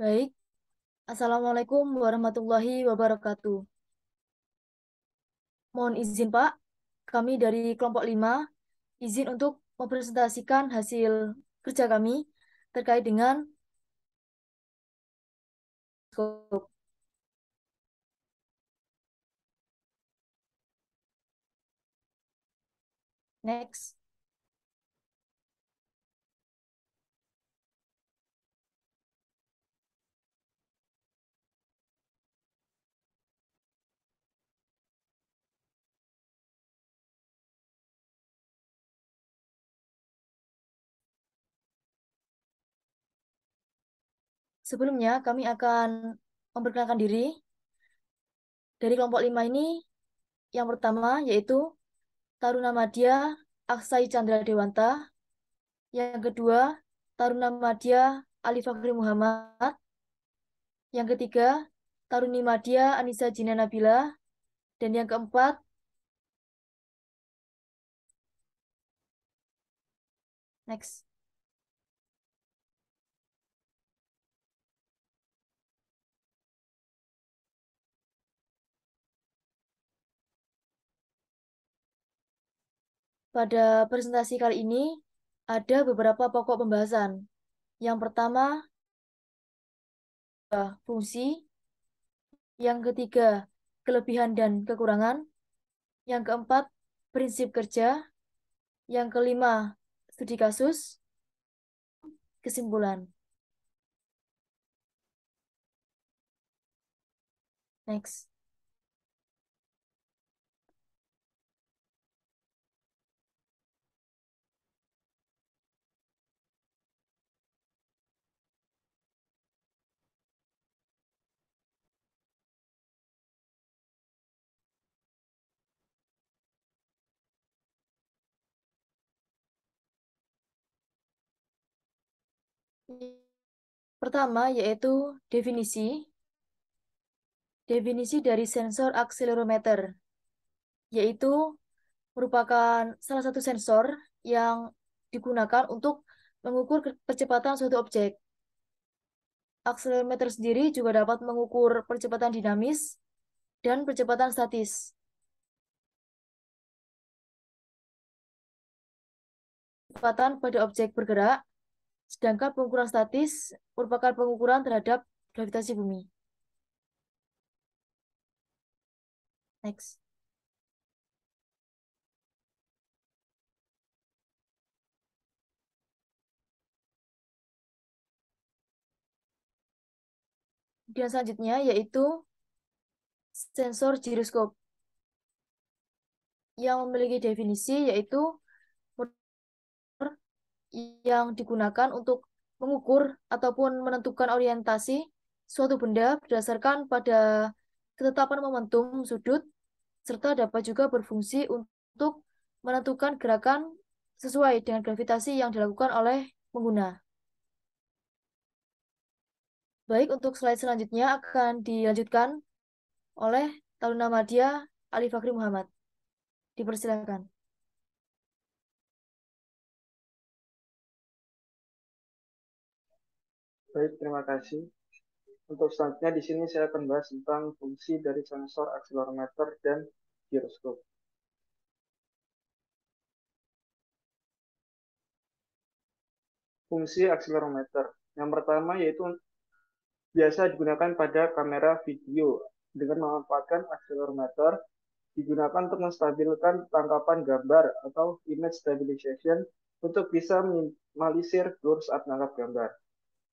Baik, Assalamualaikum warahmatullahi wabarakatuh. Mohon izin Pak, kami dari kelompok 5 izin untuk mempresentasikan hasil kerja kami terkait dengan skop. Next. Sebelumnya kami akan memperkenalkan diri. Dari kelompok 5 ini, yang pertama yaitu Taruna Madya Aksai Chandra Dewanta. Yang kedua, Taruna Madya Ali Fakri Muhammad. Yang ketiga, Taruni Madya Anissa Jina Nabila. Dan yang keempat, next. Pada presentasi kali ini ada beberapa pokok pembahasan. Yang pertama, fungsi. Yang ketiga, kelebihan dan kekurangan. Yang keempat, prinsip kerja. Yang kelima, studi kasus. Kesimpulan. Next. Pertama yaitu definisi. Definisi dari sensor akselerometer, yaitu merupakan salah satu sensor yang digunakan untuk mengukur percepatan suatu objek. Akselerometer sendiri juga dapat mengukur percepatan dinamis dan percepatan statis. Percepatan pada objek bergerak, sedangkan pengukuran statis merupakan pengukuran terhadap gravitasi bumi. Next. Dan selanjutnya yaitu sensor giroskop yang memiliki definisi yaitu yang digunakan untuk mengukur ataupun menentukan orientasi suatu benda berdasarkan pada ketetapan momentum sudut, serta dapat juga berfungsi untuk menentukan gerakan sesuai dengan gravitasi yang dilakukan oleh pengguna. Baik, untuk slide selanjutnya akan dilanjutkan oleh Taruna Madya Ali Fakri Muhammad. Dipersilakan. Baik, terima kasih. Untuk selanjutnya di sini saya akan bahas tentang fungsi dari sensor akselerometer dan giroskop. Fungsi akselerometer. Yang pertama yaitu biasa digunakan pada kamera video dengan memanfaatkan akselerometer digunakan untuk menstabilkan tangkapan gambar atau image stabilization untuk bisa minimalisir blur saat menangkap gambar.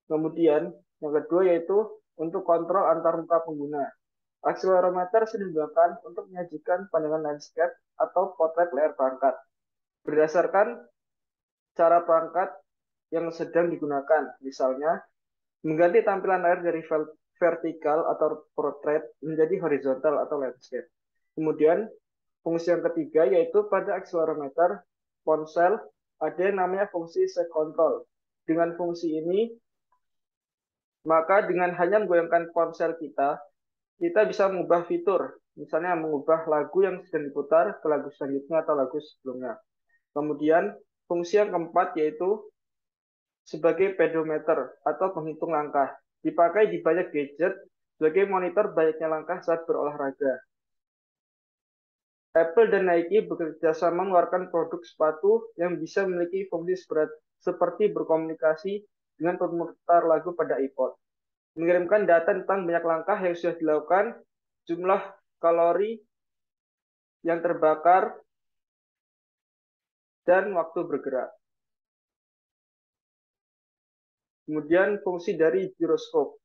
Kemudian yang kedua yaitu untuk kontrol antar muka pengguna. Akselerometer sering digunakan untuk menyajikan pandangan landscape atau potret layar perangkat. Berdasarkan cara perangkat yang sedang digunakan, misalnya mengganti tampilan layar dari vertikal atau portrait menjadi horizontal atau landscape. Kemudian fungsi yang ketiga yaitu pada akselerometer ponsel ada yang namanya fungsi set control. Dengan fungsi ini, maka dengan hanya menggoyangkan ponsel kita bisa mengubah fitur, misalnya mengubah lagu yang sedang diputar ke lagu selanjutnya atau lagu sebelumnya. Kemudian fungsi yang keempat yaitu sebagai pedometer atau penghitung langkah. dipakai di banyak gadget sebagai monitor banyaknya langkah saat berolahraga. Apple dan Nike bekerja sama mengeluarkan produk sepatu yang bisa memiliki fungsi seperti berkomunikasi dengan pemutar lagu pada iPod, mengirimkan data tentang banyak langkah yang sudah dilakukan, jumlah kalori yang terbakar, dan waktu bergerak. Kemudian fungsi dari giroskop.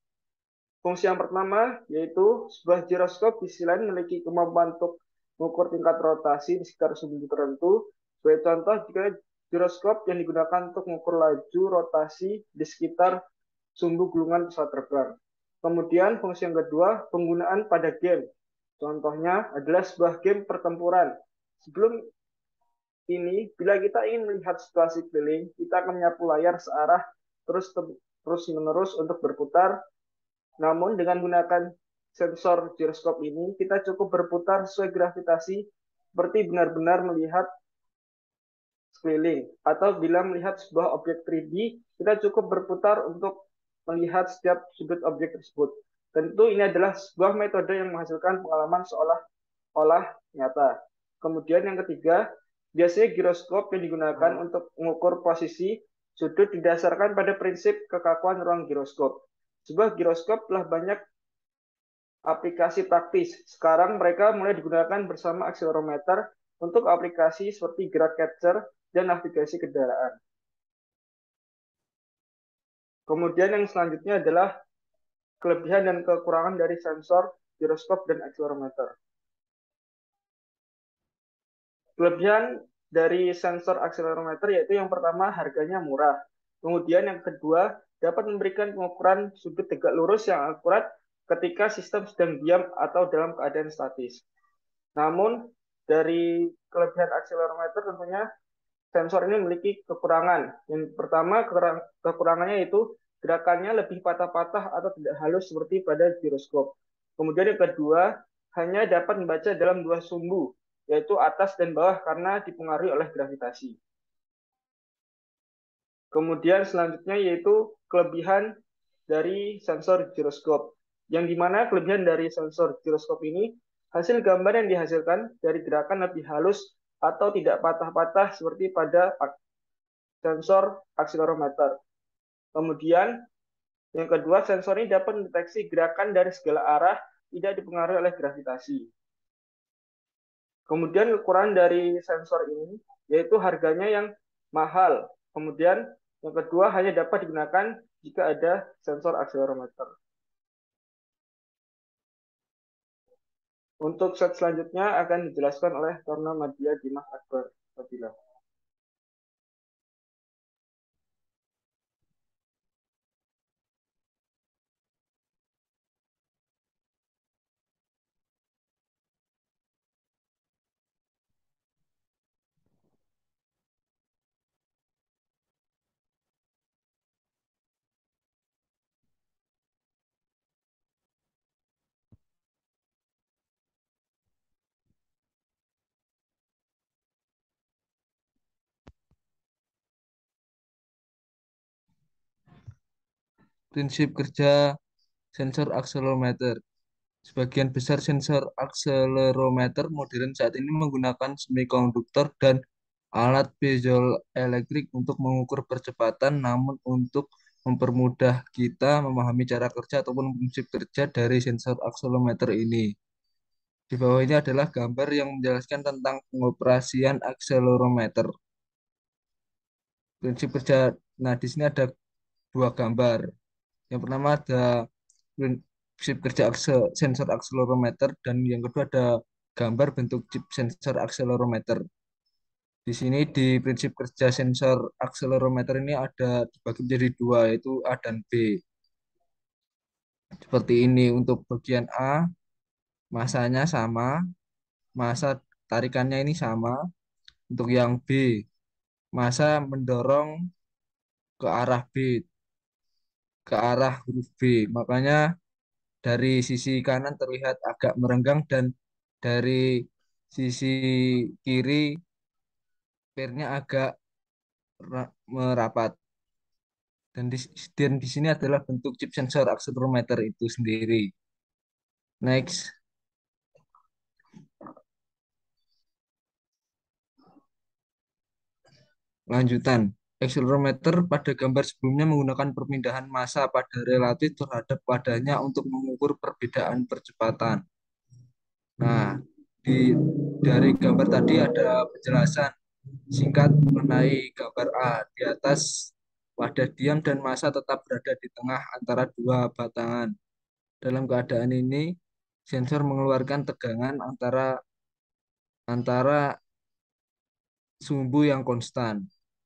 Fungsi yang pertama yaitu sebuah giroskop di sisi lain memiliki kemampuan untuk mengukur tingkat rotasi di sekitar sumbu tertentu. Sebagai contoh, jika giroskop yang digunakan untuk mengukur laju rotasi di sekitar sumbu gulungan pesawat terbang. Kemudian fungsi yang kedua, penggunaan pada game. Contohnya adalah sebuah game pertempuran. Sebelum ini, bila kita ingin melihat situasi keliling, kita akan menyapu layar searah terus menerus untuk berputar. Namun dengan menggunakan sensor giroskop ini, kita cukup berputar sesuai gravitasi seperti benar-benar melihat sekeliling. Atau bila melihat sebuah objek 3D, kita cukup berputar untuk melihat setiap sudut objek tersebut. Tentu ini adalah sebuah metode yang menghasilkan pengalaman seolah-olah nyata. Kemudian yang ketiga, biasanya giroskop yang digunakan untuk mengukur posisi sudut didasarkan pada prinsip kekakuan ruang giroskop. Sebuah giroskop telah banyak aplikasi praktis. Sekarang mereka mulai digunakan bersama accelerometer untuk aplikasi seperti gerak capture dan navigasi kendaraan. Kemudian yang selanjutnya adalah kelebihan dan kekurangan dari sensor, giroskop, dan accelerometer. Kelebihan dari sensor accelerometer yaitu yang pertama harganya murah. Kemudian yang kedua dapat memberikan pengukuran sudut tegak lurus yang akurat ketika sistem sedang diam atau dalam keadaan statis. Namun dari kelebihan accelerometer tentunya sensor ini memiliki kekurangan. Yang pertama kekurangannya itu gerakannya lebih patah-patah atau tidak halus seperti pada giroskop. Kemudian yang kedua hanya dapat membaca dalam dua sumbu, yaitu atas dan bawah karena dipengaruhi oleh gravitasi. Kemudian selanjutnya yaitu kelebihan dari sensor giroskop. Yang dimana kelebihan dari sensor giroskop ini, hasil gambar yang dihasilkan dari gerakan lebih halus atau tidak patah-patah seperti pada sensor accelerometer. Kemudian yang kedua, sensor ini dapat mendeteksi gerakan dari segala arah, tidak dipengaruhi oleh gravitasi. Kemudian kekurangan dari sensor ini yaitu harganya yang mahal. Kemudian yang kedua hanya dapat digunakan jika ada sensor accelerometer. Untuk set selanjutnya akan dijelaskan oleh Torna Madya Dimas Akbar. Fadila. Prinsip kerja sensor akselerometer. Sebagian besar sensor akselerometer modern saat ini menggunakan semikonduktor dan alat piezoelektrik untuk mengukur percepatan, namun untuk mempermudah kita memahami cara kerja ataupun prinsip kerja dari sensor akselerometer ini. Di bawah ini adalah gambar yang menjelaskan tentang pengoperasian akselerometer. Prinsip kerja, nah di sini ada dua gambar. Yang pertama ada chip kerja sensor akselerometer dan yang kedua ada gambar bentuk chip sensor akselerometer. Di sini di prinsip kerja sensor akselerometer ini ada dibagi menjadi dua yaitu A dan B. Seperti ini untuk bagian A masanya sama, masa tarikannya ini sama. Untuk yang B masa mendorong ke arah B, ke arah huruf B. Makanya dari sisi kanan terlihat agak merenggang dan dari sisi kiri pirnya agak merapat. Dan di sini adalah bentuk chip sensor accelerometer itu sendiri. Next, lanjutan. Accelerometer pada gambar sebelumnya menggunakan perpindahan massa pada relatif terhadap padanya untuk mengukur perbedaan percepatan. Nah, di dari gambar tadi ada penjelasan singkat mengenai gambar A. Di atas wadah diam dan massa tetap berada di tengah antara dua batangan. Dalam keadaan ini, sensor mengeluarkan tegangan antara antara sumbu yang konstan.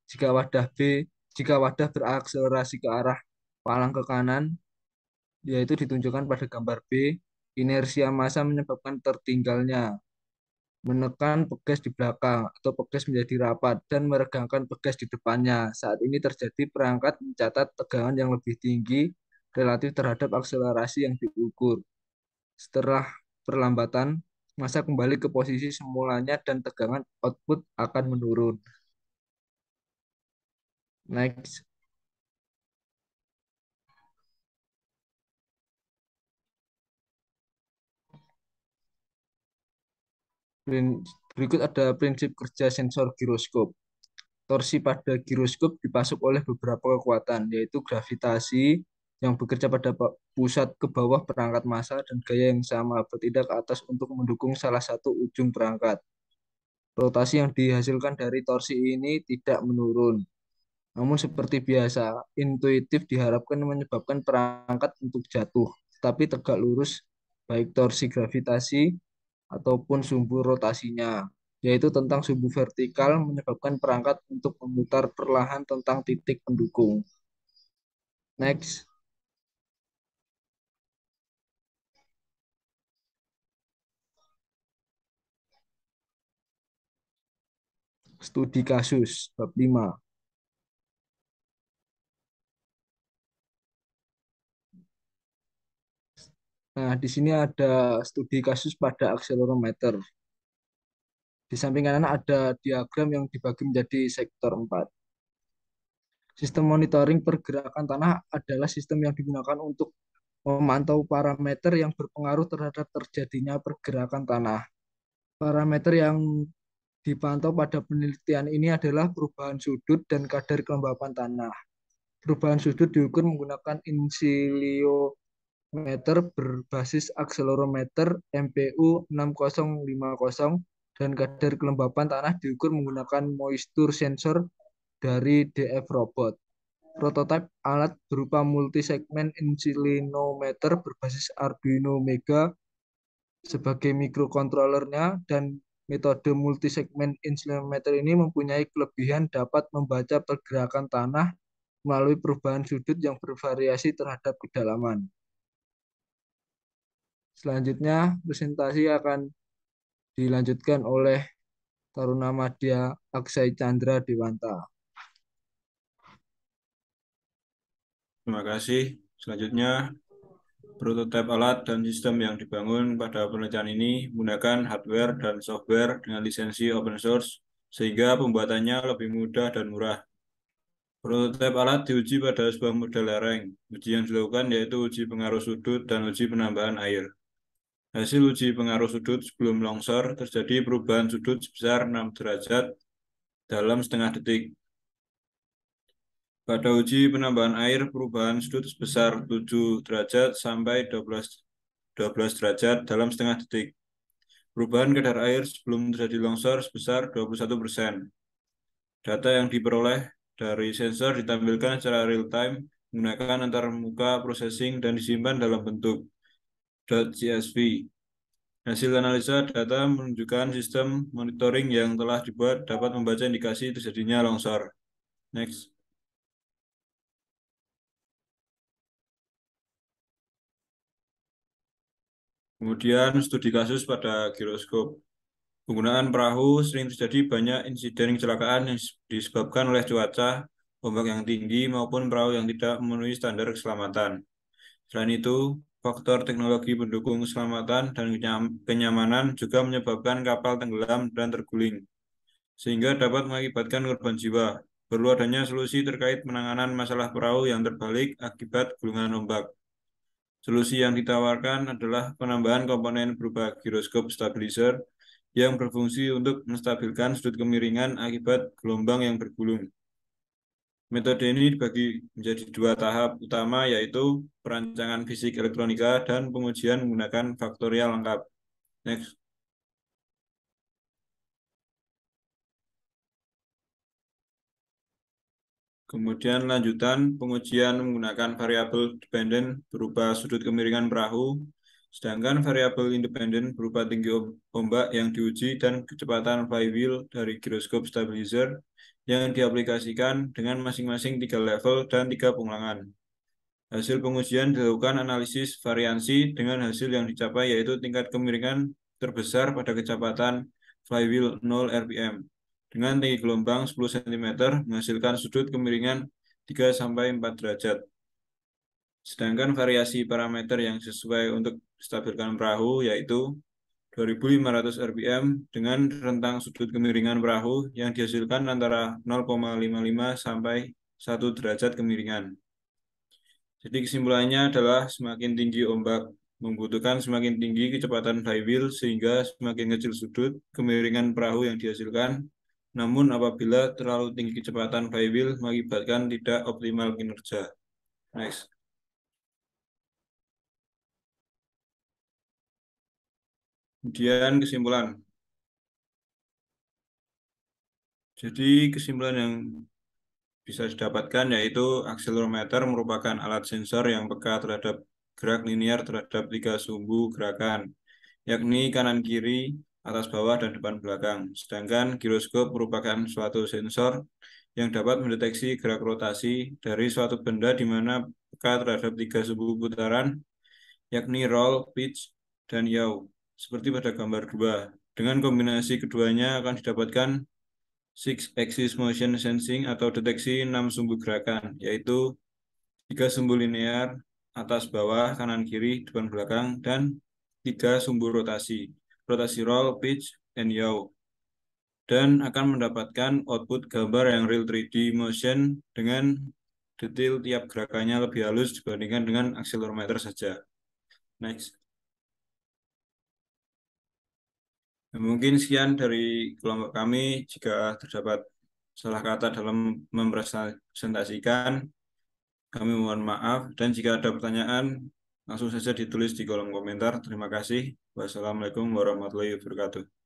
Jika wadah B, jika wadah berakselerasi ke arah palang ke kanan, yaitu ditunjukkan pada gambar B, inersia massa menyebabkan tertinggalnya menekan pegas di belakang atau pegas menjadi rapat dan meregangkan pegas di depannya. Saat ini terjadi perangkat mencatat tegangan yang lebih tinggi relatif terhadap akselerasi yang diukur. Setelah perlambatan, massa kembali ke posisi semulanya dan tegangan output akan menurun. Next, berikut ada prinsip kerja sensor giroskop. Torsi pada giroskop dipasok oleh beberapa kekuatan, yaitu gravitasi yang bekerja pada pusat ke bawah perangkat massa dan gaya yang sama bertindak ke atas untuk mendukung salah satu ujung perangkat. Rotasi yang dihasilkan dari torsi ini tidak menurun. Namun seperti biasa, intuitif diharapkan menyebabkan perangkat untuk jatuh, tapi tegak lurus baik torsi gravitasi ataupun sumbu rotasinya, yaitu tentang sumbu vertikal menyebabkan perangkat untuk memutar perlahan tentang titik pendukung. Next, studi kasus bab 5. Nah, di sini ada studi kasus pada akselerometer. Di samping kanan ada diagram yang dibagi menjadi sektor 4. Sistem monitoring pergerakan tanah adalah sistem yang digunakan untuk memantau parameter yang berpengaruh terhadap terjadinya pergerakan tanah. Parameter yang dipantau pada penelitian ini adalah perubahan sudut dan kadar kelembapan tanah. Perubahan sudut diukur menggunakan insiliometer berbasis akselerometer MPU 6050 dan kadar kelembapan tanah diukur menggunakan moisture sensor dari DF Robot. Prototipe alat berupa multi-segmen insilinometer berbasis Arduino Mega sebagai mikrokontrolernya dan metode multi-segmen insilinometer ini mempunyai kelebihan dapat membaca pergerakan tanah melalui perubahan sudut yang bervariasi terhadap kedalaman. Selanjutnya, presentasi akan dilanjutkan oleh Taruna Madya Aksai Chandra Dewanta. Terima kasih. Selanjutnya, prototipe alat dan sistem yang dibangun pada penelitian ini menggunakan hardware dan software dengan lisensi open source, sehingga pembuatannya lebih mudah dan murah. Prototipe alat diuji pada sebuah model lereng. Uji yang dilakukan yaitu uji pengaruh sudut dan uji penambahan air. Hasil uji pengaruh sudut sebelum longsor terjadi perubahan sudut sebesar 6 derajat dalam setengah detik. Pada uji penambahan air, perubahan sudut sebesar 7 derajat sampai 12 derajat dalam setengah detik. Perubahan kadar air sebelum terjadi longsor sebesar 21%. Data yang diperoleh dari sensor ditampilkan secara real-time menggunakan antarmuka processing dan disimpan dalam bentuk .csv. Hasil analisa data menunjukkan sistem monitoring yang telah dibuat dapat membaca indikasi terjadinya longsor. Next. Kemudian studi kasus pada giroskop. Penggunaan perahu sering terjadi banyak insiden kecelakaan yang disebabkan oleh cuaca, ombak yang tinggi, maupun perahu yang tidak memenuhi standar keselamatan. Selain itu, faktor teknologi pendukung keselamatan dan kenyamanan juga menyebabkan kapal tenggelam dan terguling, sehingga dapat mengakibatkan korban jiwa. perlu adanya solusi terkait penanganan masalah perahu yang terbalik akibat gulungan ombak. Solusi yang ditawarkan adalah penambahan komponen berupa giroskop stabilizer yang berfungsi untuk menstabilkan sudut kemiringan akibat gelombang yang bergulung. Metode ini dibagi menjadi dua tahap utama, yaitu perancangan fisik elektronika dan pengujian menggunakan faktorial lengkap. Next. Kemudian lanjutan pengujian menggunakan variabel dependen berupa sudut kemiringan perahu, sedangkan variabel independen berupa tinggi ombak yang diuji dan kecepatan flywheel dari giroskop stabilizer yang diaplikasikan dengan masing-masing 3 level dan 3 pengulangan. Hasil pengujian dilakukan analisis variansi dengan hasil yang dicapai yaitu tingkat kemiringan terbesar pada kecepatan flywheel 0 rpm dengan tinggi gelombang 10 cm menghasilkan sudut kemiringan 3-4 derajat. Sedangkan variasi parameter yang sesuai untuk stabilkan perahu yaitu 2500 rpm dengan rentang sudut kemiringan perahu yang dihasilkan antara 0,55 sampai 1 derajat kemiringan. Jadi kesimpulannya adalah semakin tinggi ombak membutuhkan semakin tinggi kecepatan flywheel sehingga semakin kecil sudut kemiringan perahu yang dihasilkan. Namun apabila terlalu tinggi kecepatan flywheel mengakibatkan tidak optimal kinerja. Next. Kemudian kesimpulan. Jadi kesimpulan yang bisa didapatkan yaitu akselerometer merupakan alat sensor yang peka terhadap gerak linear terhadap 3 sumbu gerakan, yakni kanan kiri, atas bawah, dan depan belakang. Sedangkan giroskop merupakan suatu sensor yang dapat mendeteksi gerak rotasi dari suatu benda di mana peka terhadap 3 sumbu putaran, yakni roll, pitch, dan yaw, seperti pada gambar 2. Dengan kombinasi keduanya akan didapatkan Six Axis Motion Sensing atau deteksi 6 sumbu gerakan, yaitu 3 sumbu linear, atas bawah, kanan kiri, depan belakang, dan 3 sumbu rotasi, rotasi roll, pitch, and yaw. Dan akan mendapatkan output gambar yang real 3D motion dengan detail tiap gerakannya lebih halus dibandingkan dengan akselerometer saja. Next. Mungkin sekian dari kelompok kami. Jika terdapat salah kata dalam mempresentasikan, kami mohon maaf. Dan jika ada pertanyaan, langsung saja ditulis di kolom komentar. Terima kasih. Wassalamualaikum warahmatullahi wabarakatuh.